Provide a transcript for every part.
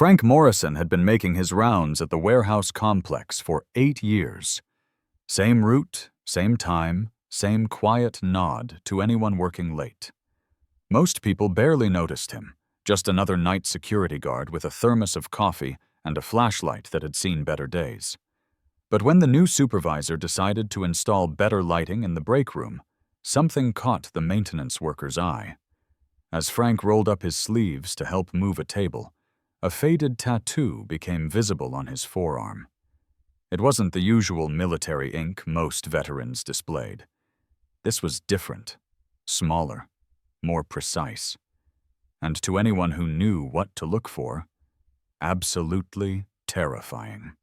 Frank Morrison had been making his rounds at the warehouse complex for 8 years. Same route, same time, same quiet nod to anyone working late. Most people barely noticed him, just another night security guard with a thermos of coffee and a flashlight that had seen better days. But when the new supervisor decided to install better lighting in the break room, something caught the maintenance worker's eye. As Frank rolled up his sleeves to help move a table, a faded tattoo became visible on his forearm. It wasn't the usual military ink most veterans displayed. This was different, smaller, more precise, and to anyone who knew what to look for, absolutely terrifying.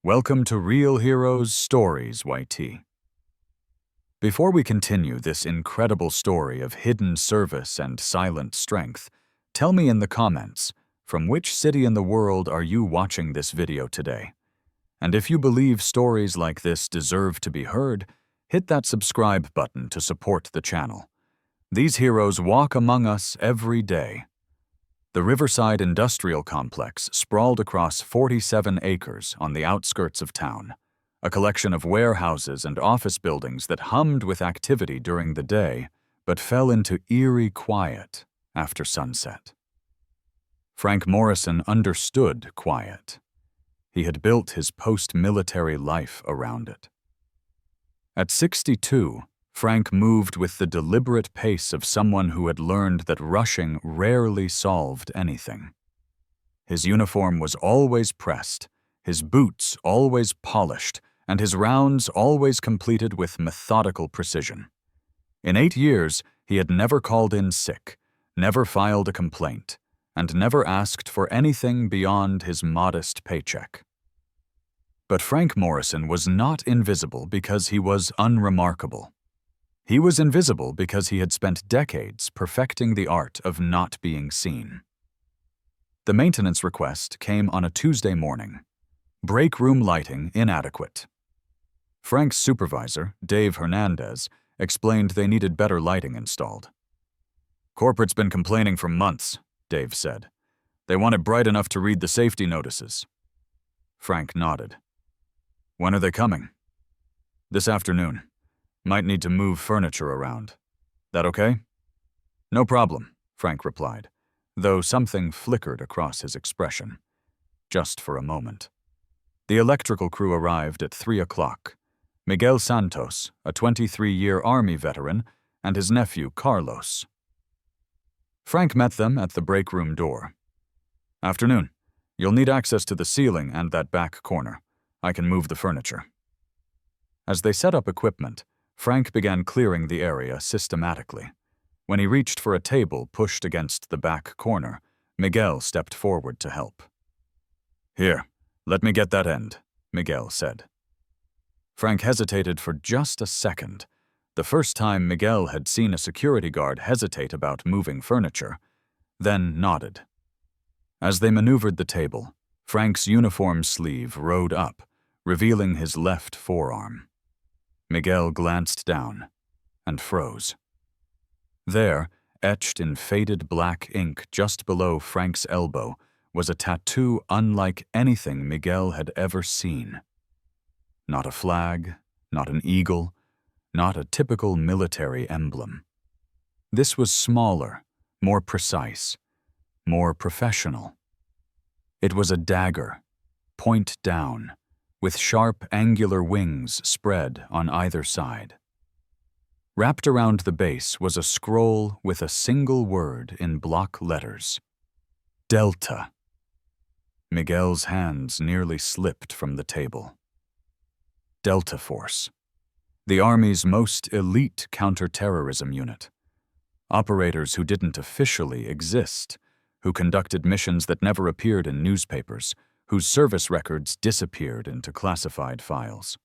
Welcome to Real Heroes Stories, YT. Before we continue this incredible story of hidden service and silent strength, tell me in the comments, from which city in the world are you watching this video today? And if you believe stories like this deserve to be heard, hit that subscribe button to support the channel. These heroes walk among us every day. The Riverside Industrial Complex sprawled across 47 acres on the outskirts of town, a collection of warehouses and office buildings that hummed with activity during the day, but fell into eerie quiet after sunset. Frank Morrison understood quiet. He had built his post-military life around it. At 62, Frank moved with the deliberate pace of someone who had learned that rushing rarely solved anything. His uniform was always pressed, his boots always polished, and his rounds always completed with methodical precision. In 8 years, he had never called in sick, never filed a complaint, and never asked for anything beyond his modest paycheck. But Frank Morrison was not invisible because he was unremarkable. He was invisible because he had spent decades perfecting the art of not being seen. The maintenance request came on a Tuesday morning. Break room lighting inadequate. Frank's supervisor, Dave Hernandez, explained they needed better lighting installed. "Corporate's been complaining for months," Dave said. "They want it bright enough to read the safety notices." Frank nodded. "When are they coming?" "This afternoon. Might need to move furniture around. That okay?" "No problem," Frank replied, though something flickered across his expression. Just for a moment. The electrical crew arrived at 3 o'clock. Miguel Santos, a 23-year Army veteran, and his nephew Carlos. Frank met them at the break room door. "Afternoon. You'll need access to the ceiling and that back corner. I can move the furniture." As they set up equipment, Frank began clearing the area systematically. When he reached for a table pushed against the back corner, Miguel stepped forward to help. "Here, let me get that end," Miguel said. Frank hesitated for just a second, the first time Miguel had seen a security guard hesitate about moving furniture, then nodded. As they maneuvered the table, Frank's uniform sleeve rode up, revealing his left forearm. Miguel glanced down and froze. There, etched in faded black ink just below Frank's elbow, was a tattoo unlike anything Miguel had ever seen. Not a flag, not an eagle, not a typical military emblem. This was smaller, more precise, more professional. It was a dagger, point down, with sharp angular wings spread on either side. Wrapped around the base was a scroll with a single word in block letters. Delta. Miguel's hands nearly slipped from the table. Delta Force. The Army's most elite counterterrorism unit. Operators who didn't officially exist, who conducted missions that never appeared in newspapers, whose service records disappeared into classified files.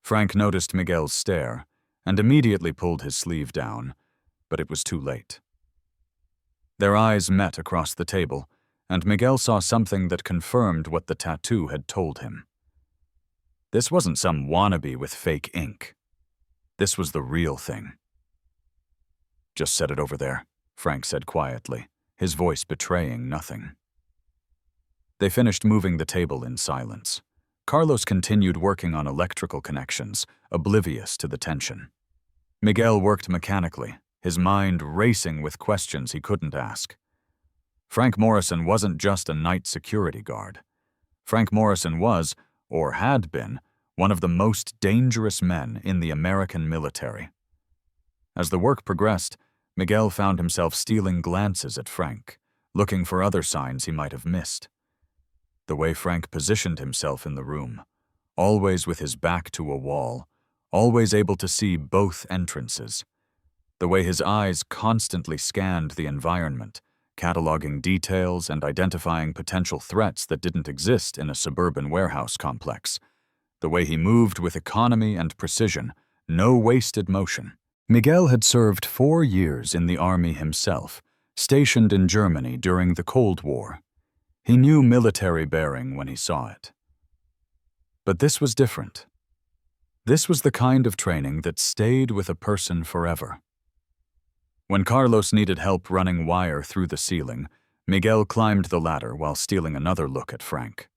Frank noticed Miguel's stare and immediately pulled his sleeve down, but it was too late. Their eyes met across the table, and Miguel saw something that confirmed what the tattoo had told him. This wasn't some wannabe with fake ink. This was the real thing. "Just set it over there," Frank said quietly, his voice betraying nothing. They finished moving the table in silence. Carlos continued working on electrical connections, oblivious to the tension. Miguel worked mechanically, his mind racing with questions he couldn't ask. Frank Morrison wasn't just a night security guard. Frank Morrison was, or had been, one of the most dangerous men in the American military. As the work progressed, Miguel found himself stealing glances at Frank, looking for other signs he might have missed. The way Frank positioned himself in the room, always with his back to a wall, always able to see both entrances. The way his eyes constantly scanned the environment, cataloging details and identifying potential threats that didn't exist in a suburban warehouse complex. The way he moved with economy and precision, no wasted motion. Miguel had served 4 years in the army himself, stationed in Germany during the Cold War. He knew military bearing when he saw it. But this was different. This was the kind of training that stayed with a person forever. When Carlos needed help running wire through the ceiling, Miguel climbed the ladder while stealing another look at Frank.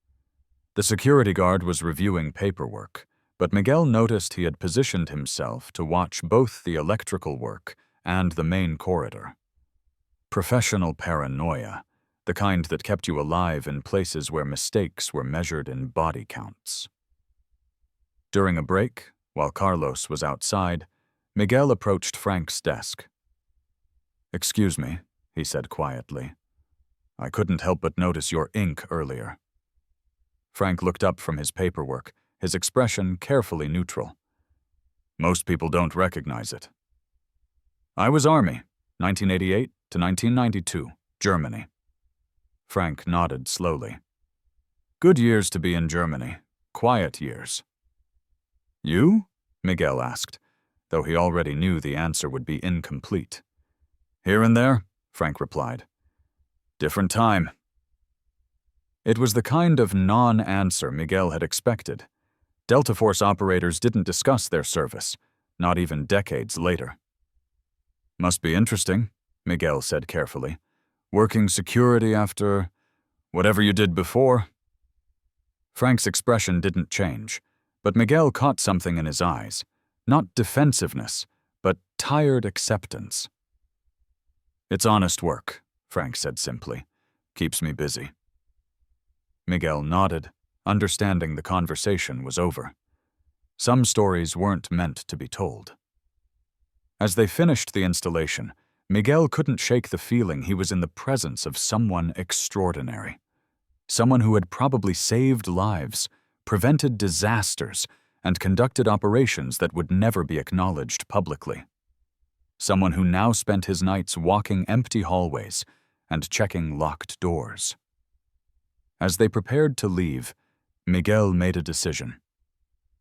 The security guard was reviewing paperwork, but Miguel noticed he had positioned himself to watch both the electrical work and the main corridor. Professional paranoia, the kind that kept you alive in places where mistakes were measured in body counts. During a break, while Carlos was outside, Miguel approached Frank's desk. "Excuse me," he said quietly. "I couldn't help but notice your ink earlier." Frank looked up from his paperwork, his expression carefully neutral. "Most people don't recognize it." "I was Army, 1988 to 1992, Germany." Frank nodded slowly. "Good years to be in Germany, quiet years." "You?" Miguel asked, though he already knew the answer would be incomplete. "Here and there," Frank replied. "Different time." It was the kind of non-answer Miguel had expected. Delta Force operators didn't discuss their service, not even decades later. "Must be interesting," Miguel said carefully. "Working security after whatever you did before." Frank's expression didn't change, but Miguel caught something in his eyes. Not defensiveness, but tired acceptance. "It's honest work," Frank said simply. "Keeps me busy." Miguel nodded, understanding the conversation was over. Some stories weren't meant to be told. As they finished the installation, Miguel couldn't shake the feeling he was in the presence of someone extraordinary. Someone who had probably saved lives, prevented disasters, and conducted operations that would never be acknowledged publicly. Someone who now spent his nights walking empty hallways and checking locked doors. As they prepared to leave, Miguel made a decision.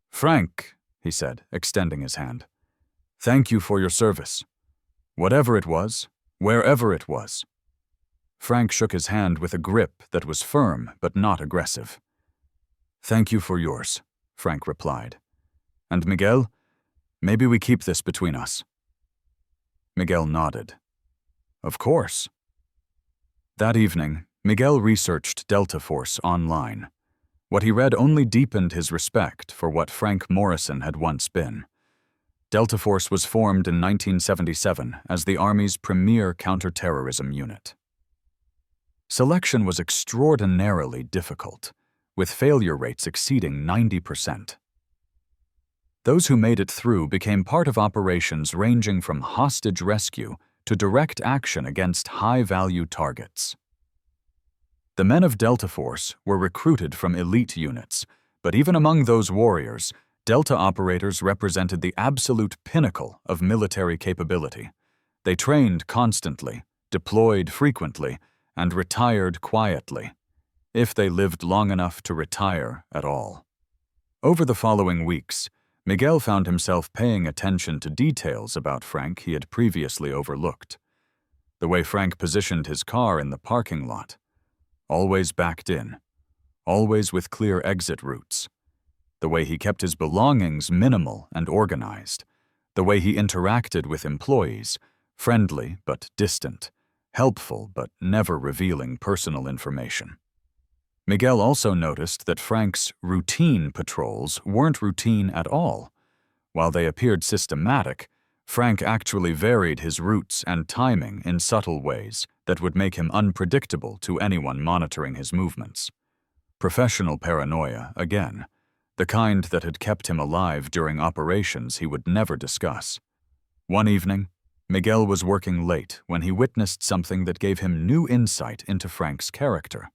"Frank," he said, extending his hand, "thank you for your service. Whatever it was, wherever it was." Frank shook his hand with a grip that was firm but not aggressive. "Thank you for yours," Frank replied. "And Miguel, maybe we keep this between us." Miguel nodded. "Of course." That evening, Miguel researched Delta Force online. What he read only deepened his respect for what Frank Morrison had once been. Delta Force was formed in 1977 as the Army's premier counterterrorism unit. Selection was extraordinarily difficult, with failure rates exceeding 90%. Those who made it through became part of operations ranging from hostage rescue to direct action against high-value targets. The men of Delta Force were recruited from elite units, but even among those warriors, Delta operators represented the absolute pinnacle of military capability. They trained constantly, deployed frequently, and retired quietly, if they lived long enough to retire at all. Over the following weeks, Miguel found himself paying attention to details about Frank he had previously overlooked. The way Frank positioned his car in the parking lot, always backed in, always with clear exit routes. The way he kept his belongings minimal and organized. The way he interacted with employees, friendly but distant, helpful but never revealing personal information. Miguel also noticed that Frank's routine patrols weren't routine at all. While they appeared systematic, Frank actually varied his routes and timing in subtle ways that would make him unpredictable to anyone monitoring his movements. Professional paranoia, again, the kind that had kept him alive during operations he would never discuss. One evening, Miguel was working late when he witnessed something that gave him new insight into Frank's character.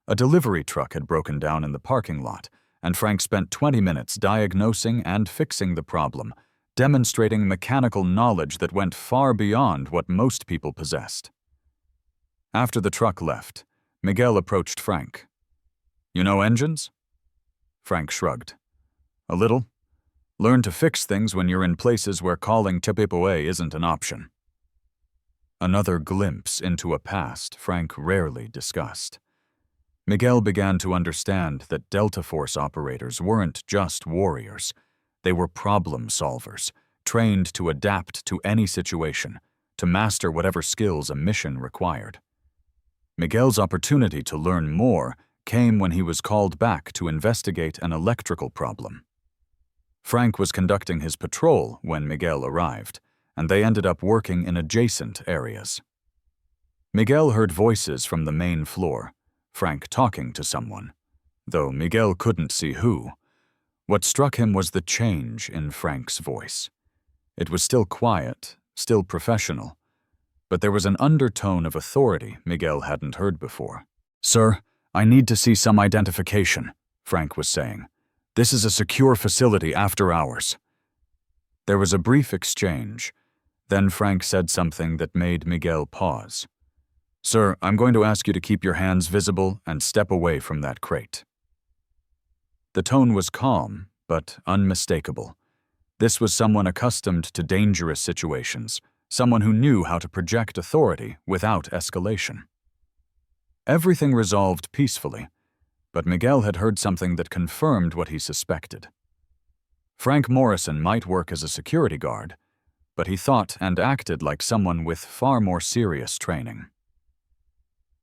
A delivery truck had broken down in the parking lot, and Frank spent 20 minutes diagnosing and fixing the problem, demonstrating mechanical knowledge that went far beyond what most people possessed. After the truck left, Miguel approached Frank. "You know engines?" Frank shrugged. "A little. Learn to fix things when you're in places where calling Tepepoe isn't an option." Another glimpse into a past Frank rarely discussed. Miguel began to understand that Delta Force operators weren't just warriors. They were problem solvers, trained to adapt to any situation, to master whatever skills a mission required. Miguel's opportunity to learn more came when he was called back to investigate an electrical problem. Frank was conducting his patrol when Miguel arrived, and they ended up working in adjacent areas. Miguel heard voices from the main floor, Frank talking to someone, though Miguel couldn't see who. What struck him was the change in Frank's voice. It was still quiet, still professional, but there was an undertone of authority Miguel hadn't heard before. "Sir, I need to see some identification," Frank was saying. "This is a secure facility after hours." There was a brief exchange. Then Frank said something that made Miguel pause. "Sir, I'm going to ask you to keep your hands visible and step away from that crate." The tone was calm, but unmistakable. This was someone accustomed to dangerous situations, someone who knew how to project authority without escalation. Everything resolved peacefully, but Miguel had heard something that confirmed what he suspected. Frank Morrison might work as a security guard, but he thought and acted like someone with far more serious training.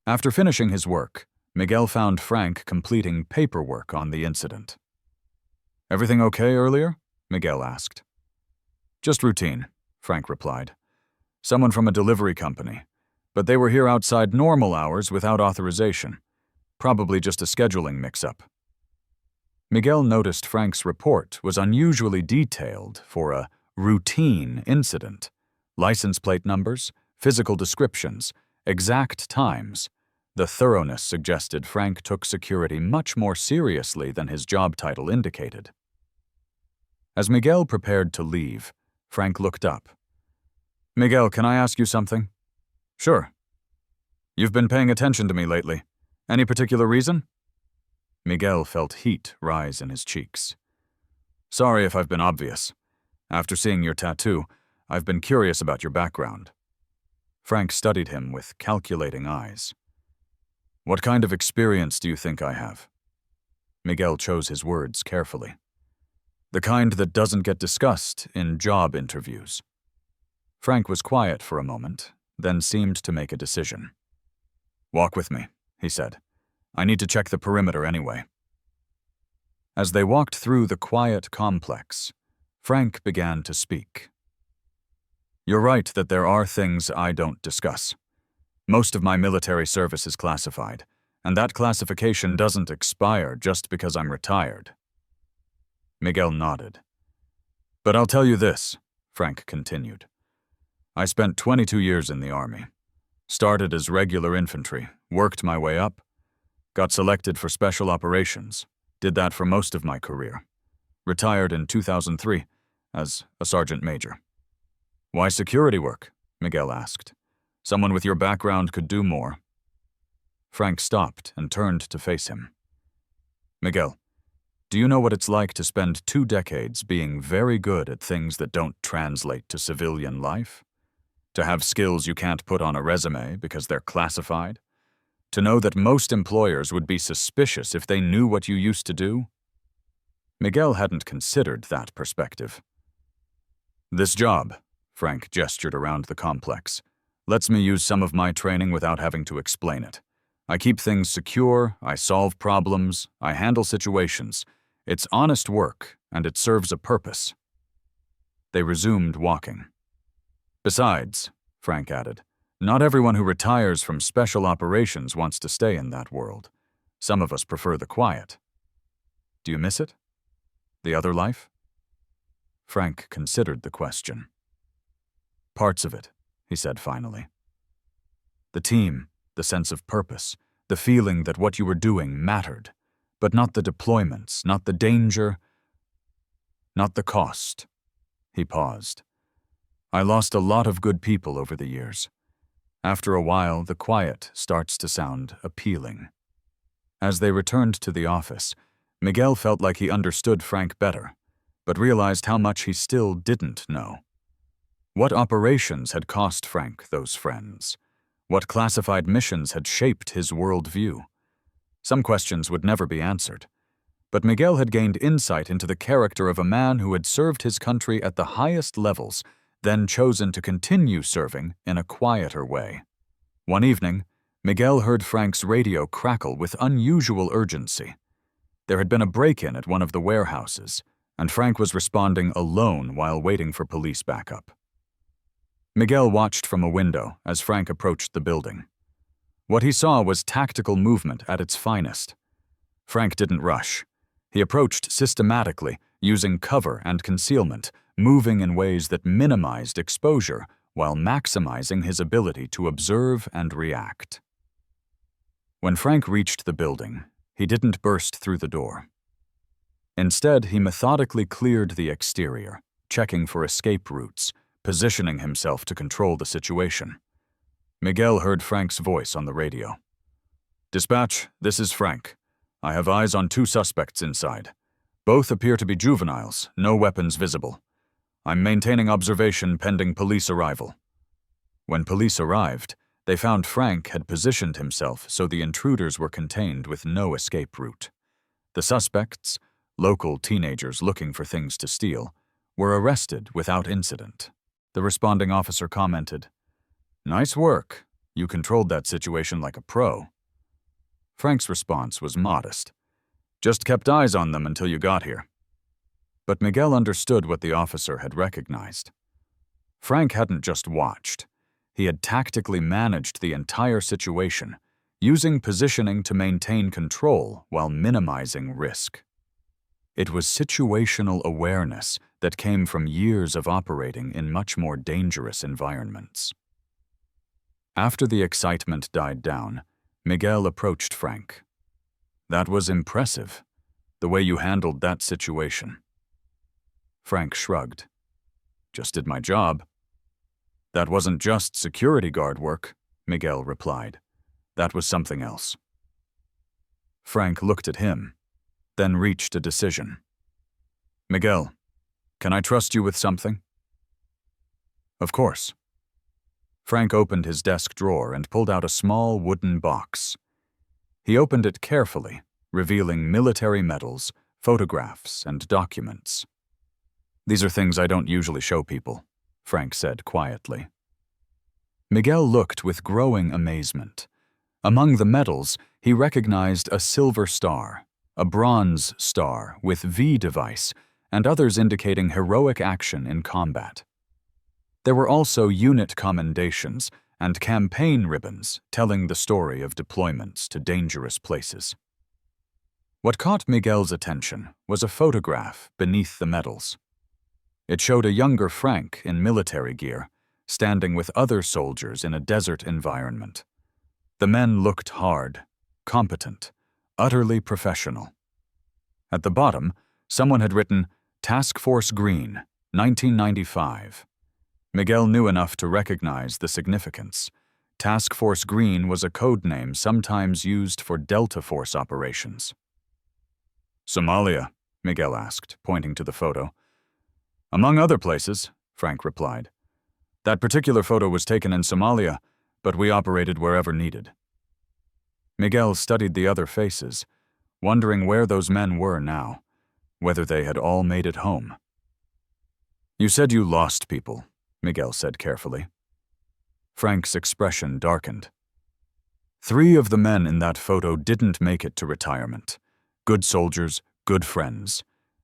After finishing his work, Miguel found Frank completing paperwork on the incident. "Everything okay earlier?" Miguel asked. "Just routine," Frank replied. "Someone from a delivery company, but they were here outside normal hours without authorization. Probably just a scheduling mix-up." Miguel noticed Frank's report was unusually detailed for a routine incident. License plate numbers, physical descriptions, exact times. The thoroughness suggested Frank took security much more seriously than his job title indicated. As Miguel prepared to leave, Frank looked up. "Miguel, can I ask you something?" "Sure." "You've been paying attention to me lately. Any particular reason?" Miguel felt heat rise in his cheeks. "Sorry if I've been obvious. After seeing your tattoo, I've been curious about your background." Frank studied him with calculating eyes. "What kind of experience do you think I have?" Miguel chose his words carefully. "The kind that doesn't get discussed in job interviews." Frank was quiet for a moment, then seemed to make a decision. "Walk with me," he said. "I need to check the perimeter anyway." As they walked through the quiet complex, Frank began to speak. "You're right that there are things I don't discuss. Most of my military service is classified, and that classification doesn't expire just because I'm retired." Miguel nodded. "But I'll tell you this," Frank continued. "I spent 22 years in the Army. Started as regular infantry, worked my way up, got selected for special operations, did that for most of my career. Retired in 2003 as a sergeant major." "Why security work?" Miguel asked. "Someone with your background could do more." Frank stopped and turned to face him. "Miguel, do you know what it's like to spend 2 decades being very good at things that don't translate to civilian life? To have skills you can't put on a resume because they're classified? To know that most employers would be suspicious if they knew what you used to do?" Miguel hadn't considered that perspective. "This job," Frank gestured around the complex, Lets me use some of my training without having to explain it. I keep things secure, I solve problems, I handle situations. It's honest work, and it serves a purpose. They resumed walking. Besides, Frank added, not everyone who retires from special operations wants to stay in that world. Some of us prefer the quiet. Do you miss it? The other life? Frank considered the question. Parts of it, he said finally. The team, the sense of purpose, the feeling that what you were doing mattered, but not the deployments, not the danger, not the cost. He paused. I lost a lot of good people over the years. After a while, the quiet starts to sound appealing. As they returned to the office, Miguel felt like he understood Frank better, but realized how much he still didn't know. What operations had cost Frank those friends? What classified missions had shaped his worldview? Some questions would never be answered, but Miguel had gained insight into the character of a man who had served his country at the highest levels, then chosen to continue serving in a quieter way. One evening, Miguel heard Frank's radio crackle with unusual urgency. There had been a break-in at one of the warehouses, and Frank was responding alone while waiting for police backup. Miguel watched from a window as Frank approached the building. What he saw was tactical movement at its finest. Frank didn't rush. He approached systematically, using cover and concealment, moving in ways that minimized exposure while maximizing his ability to observe and react. When Frank reached the building, he didn't burst through the door. Instead, he methodically cleared the exterior, checking for escape routes, positioning himself to control the situation. Miguel heard Frank's voice on the radio. "Dispatch, this is Frank. I have eyes on 2 suspects inside. Both appear to be juveniles, no weapons visible. I'm maintaining observation pending police arrival." When police arrived, they found Frank had positioned himself so the intruders were contained with no escape route. The suspects, local teenagers looking for things to steal, were arrested without incident. The responding officer commented, "Nice work. You controlled that situation like a pro." Frank's response was modest. "Just kept eyes on them until you got here." But Miguel understood what the officer had recognized. Frank hadn't just watched. He had tactically managed the entire situation, using positioning to maintain control while minimizing risk. It was situational awareness that came from years of operating in much more dangerous environments. After the excitement died down, Miguel approached Frank. "That was impressive, the way you handled that situation." Frank shrugged. "Just did my job." "That wasn't just security guard work," Miguel replied. "That was something else." Frank looked at him, then reached a decision. "Miguel, can I trust you with something?" "Of course." Frank opened his desk drawer and pulled out a small wooden box. He opened it carefully, revealing military medals, photographs, and documents. "These are things I don't usually show people," Frank said quietly. Miguel looked with growing amazement. Among the medals, he recognized a silver star, a bronze star with V device, and others indicating heroic action in combat. There were also unit commendations and campaign ribbons telling the story of deployments to dangerous places. What caught Miguel's attention was a photograph beneath the medals. It showed a younger Frank in military gear, standing with other soldiers in a desert environment. The men looked hard, competent, utterly professional. At the bottom, someone had written, "Task Force Green, 1995. Miguel knew enough to recognize the significance. Task Force Green was a code name sometimes used for Delta Force operations. "Somalia?" Miguel asked, pointing to the photo. "Among other places," Frank replied. "That particular photo was taken in Somalia, but we operated wherever needed." Miguel studied the other faces, wondering where those men were now, whether they had all made it home. "You said you lost people," Miguel said carefully. Frank's expression darkened. 3 of the men in that photo didn't make it to retirement. Good soldiers, good friends.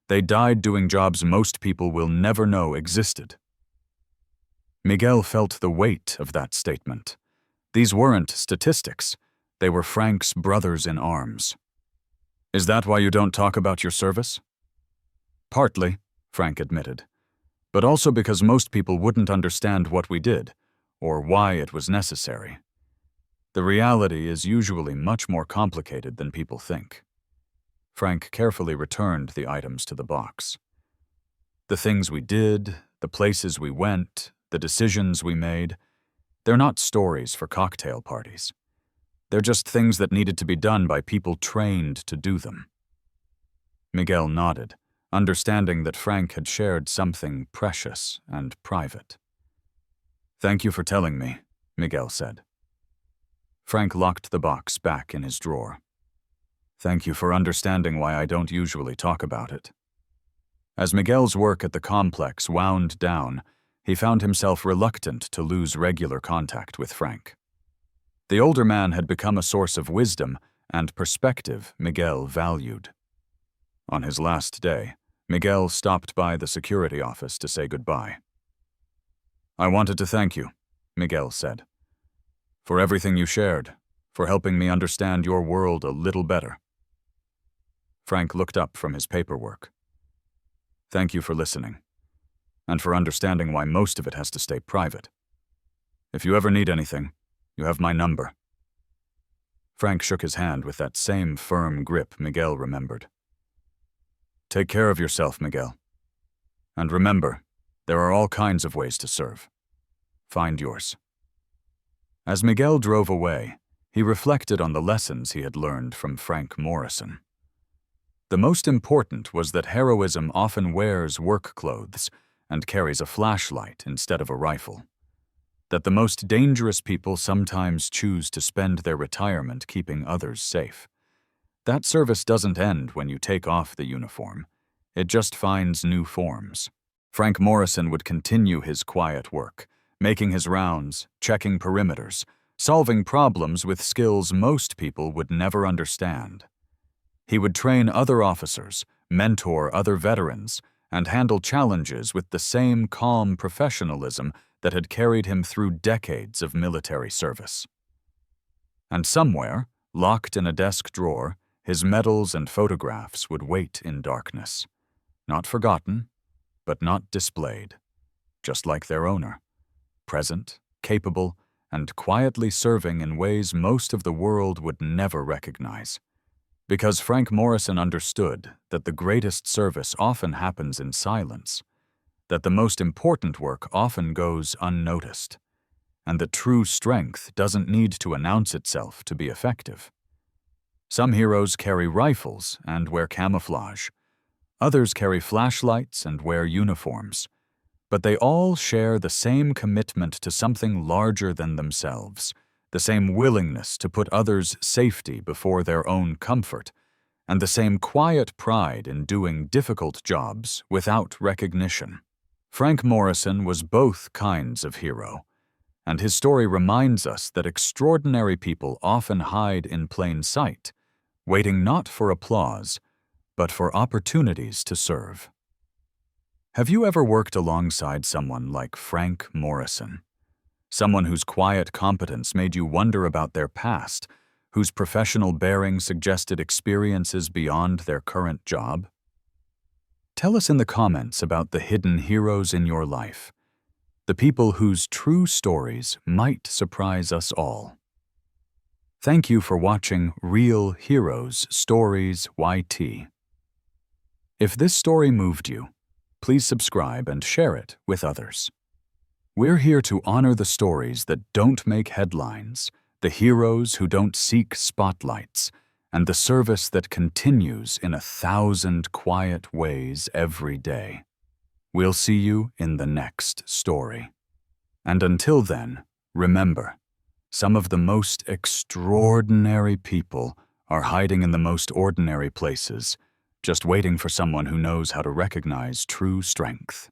They died doing jobs most people will never know existed. Miguel felt the weight of that statement. These weren't statistics. They were Frank's brothers in arms. Is that why you don't talk about your service? Partly, Frank admitted, but also because most people wouldn't understand what we did, or why it was necessary. The reality is usually much more complicated than people think. Frank carefully returned the items to the box. The things we did, the places we went, the decisions we made, they're not stories for cocktail parties. They're just things that needed to be done by people trained to do them. Miguel nodded, understanding that Frank had shared something precious and private. Thank you for telling me, Miguel said. Frank locked the box back in his drawer. Thank you for understanding why I don't usually talk about it. As Miguel's work at the complex wound down, he found himself reluctant to lose regular contact with Frank. The older man had become a source of wisdom and perspective Miguel valued. On his last day, Miguel stopped by the security office to say goodbye. I wanted to thank you, Miguel said, for everything you shared, for helping me understand your world a little better. Frank looked up from his paperwork. Thank you for listening, and for understanding why most of it has to stay private. If you ever need anything, you have my number. Frank shook his hand with that same firm grip Miguel remembered. Take care of yourself, Miguel. And remember, there are all kinds of ways to serve. Find yours. As Miguel drove away, he reflected on the lessons he had learned from Frank Morrison. The most important was that heroism often wears work clothes and carries a flashlight instead of a rifle. That the most dangerous people sometimes choose to spend their retirement keeping others safe. That service doesn't end when you take off the uniform. It just finds new forms. Frank Morrison would continue his quiet work, making his rounds, checking perimeters, solving problems with skills most people would never understand. He would train other officers, mentor other veterans, and handle challenges with the same calm professionalism that had carried him through decades of military service. And somewhere, locked in a desk drawer, his medals and photographs would wait in darkness. Not forgotten, but not displayed, just like their owner. Present, capable, and quietly serving in ways most of the world would never recognize. Because Frank Morrison understood that the greatest service often happens in silence, that the most important work often goes unnoticed, and that true strength doesn't need to announce itself to be effective. Some heroes carry rifles and wear camouflage. Others carry flashlights and wear uniforms. But they all share the same commitment to something larger than themselves, the same willingness to put others' safety before their own comfort, and the same quiet pride in doing difficult jobs without recognition. Frank Morrison was both kinds of hero, and his story reminds us that extraordinary people often hide in plain sight, waiting not for applause, but for opportunities to serve. Have you ever worked alongside someone like Frank Morrison? Someone whose quiet competence made you wonder about their past, whose professional bearing suggested experiences beyond their current job? Tell us in the comments about the hidden heroes in your life, the people whose true stories might surprise us all. Thank you for watching Real Heroes Stories YT. If this story moved you, please subscribe and share it with others. We're here to honor the stories that don't make headlines, the heroes who don't seek spotlights, and the service that continues in 1,000 quiet ways every day. We'll see you in the next story. And until then, remember, some of the most extraordinary people are hiding in the most ordinary places, just waiting for someone who knows how to recognize true strength.